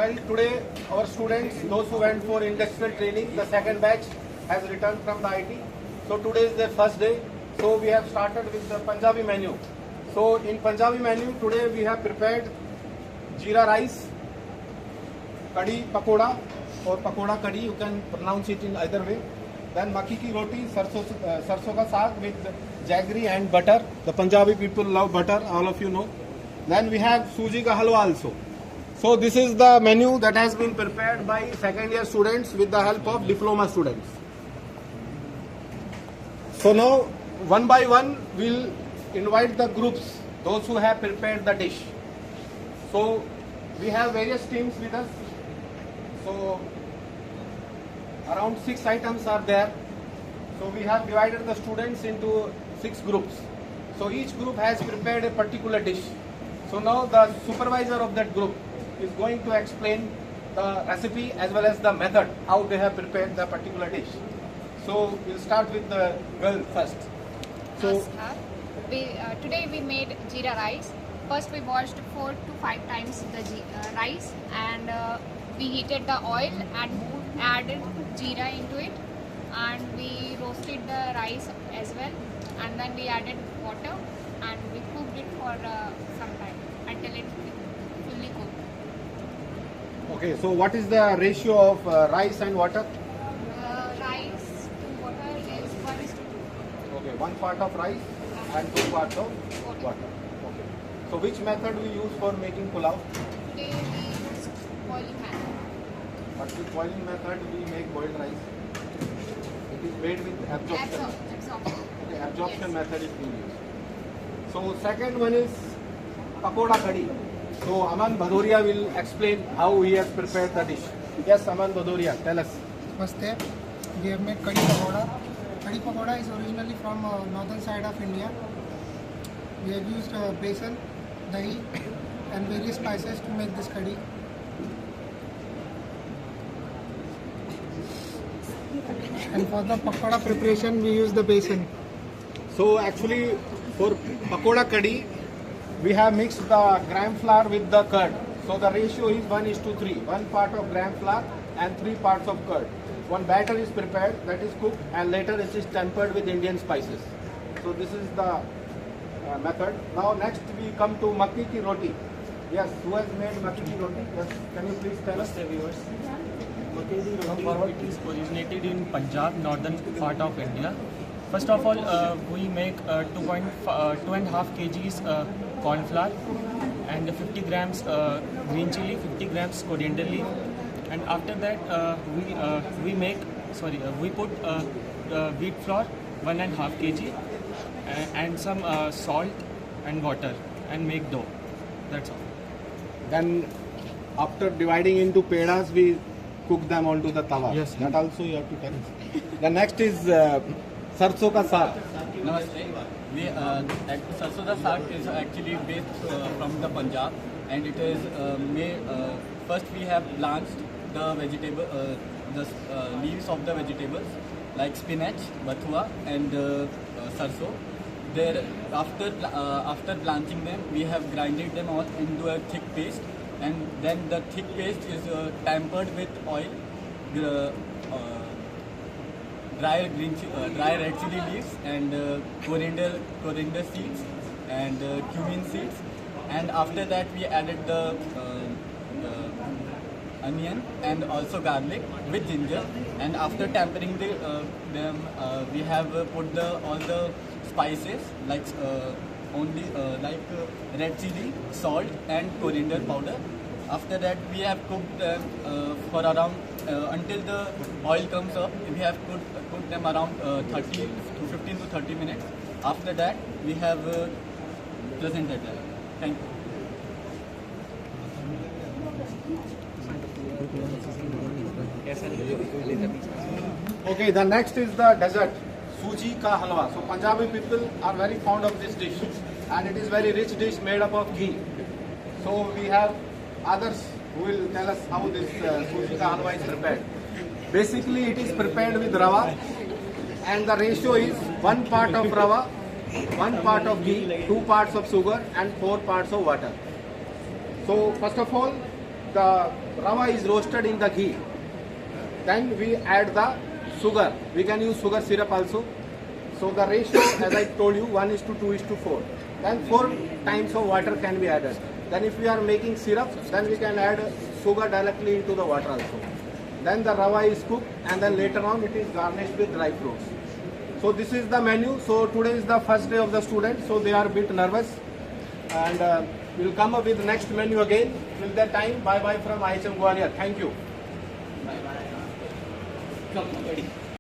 Well, today our students, those who went for industrial training, the second batch has returned from the IT. So today is their first day. So we have started with the Punjabi menu. So in Punjabi menu today we have prepared jeera rice, kadi pakoda or pakoda kadi, you can pronounce it in either way. Then makki ki roti, sarson ka saag with jaggery and butter. The Punjabi people love butter, all of you know. Then we have suji ka halwa also. So this is the menu that has been prepared by second year students with the help of diploma students. So now one by one we'll invite the groups, those who have prepared the dish. So we have various teams with us. So around 6 items are there. So we have divided the students into 6 groups. So each group has prepared a particular dish. So now the supervisor of that group is going to explain the recipe as well as the method, how they have prepared the particular dish. So we'll start with the girl first. So today we made jeera rice. First we washed 4 to 5 times the rice, and we heated the oil and added jeera into it, and we roasted the rice as well, and then we added water and we cooked it for some time until it fully cooked. okay, so what is the ratio of rice and water? Rice to water is 1:2. Okay, 1 part of rice and 2 parts of water. Okay. So which method we use for making pulao? Today we used boiling method. But with boiling method we make boiled rice. It is made with absorption. Absorption. Okay, absorption Yes. method is being used. So second one is pakoda kadi. So Aman Bhadoria will explain how he has prepared the dish. Yes, Aman Bhadoria, tell us. Namaste. We have made kadi pakoda. Kadi pakoda is originally from northern side of India. We have used besan, dahi and various spices to make this kadi. And for the pakoda preparation we use the besan. So actually for pakoda kadi, we have mixed the gram flour with the curd. So the ratio is 1:3. 1 part of gram flour and 3 parts of curd. One batter is prepared, that is cooked, and later it is tempered with Indian spices. So this is the method. Now next we come to makki ki roti. Yes, who has made makki ki roti? Yes, can you please tell us? Viewers. It is originated in Punjab, northern part of India. First of all, we make 2.5 kgs corn flour and 50 grams green chili, 50 grams coriander leaf, and after that we put wheat flour 1.5 kg and some salt and water and make dough. That's all. Then after dividing into pedas, we cook them onto the tawa. Yes. That also you have to tell us. The next is sarson ka saag. Namaste. Sarson da saag is actually based from the Punjab, and it is made. First, we have blanched the vegetable, the leaves of the vegetables like spinach, bathua, and sarson. There, after blanching them, we have grinded them all into a thick paste, and then the thick paste is tempered with oil, dry red chili leaves, and coriander seeds, and cumin seeds, and after that we added the onion and also garlic with ginger, and after tempering them we have put all the spices like red chili, salt and coriander powder. After that we have cooked them for around until the oil comes up. We have cooked them around 15 to 30 minutes. After that we have presented them. Thank you. Okay, the next is the dessert, suji ka halwa. So Punjabi people are very fond of this dish, and it is very rich dish made up of ghee. So we have others who will tell us how this suji ka halwa is prepared. Basically, it is prepared with rava, and the ratio is 1 part of rava, 1 part of ghee, 2 parts of sugar, and 4 parts of water. So first of all, the rava is roasted in the ghee. Then we add the sugar. We can use sugar syrup also. So the ratio, as I told you, 1:2:4. Then 4 times of water can be added. Then if we are making syrup, then we can add sugar directly into the water also. Then the rava is cooked, and then later on it is garnished with dry fruits. So this is the menu. So today is the first day of the students, so they are a bit nervous. And we'll come up with the next menu again. Till that time, bye bye from IHM Gwalior. Thank you. Come, ready.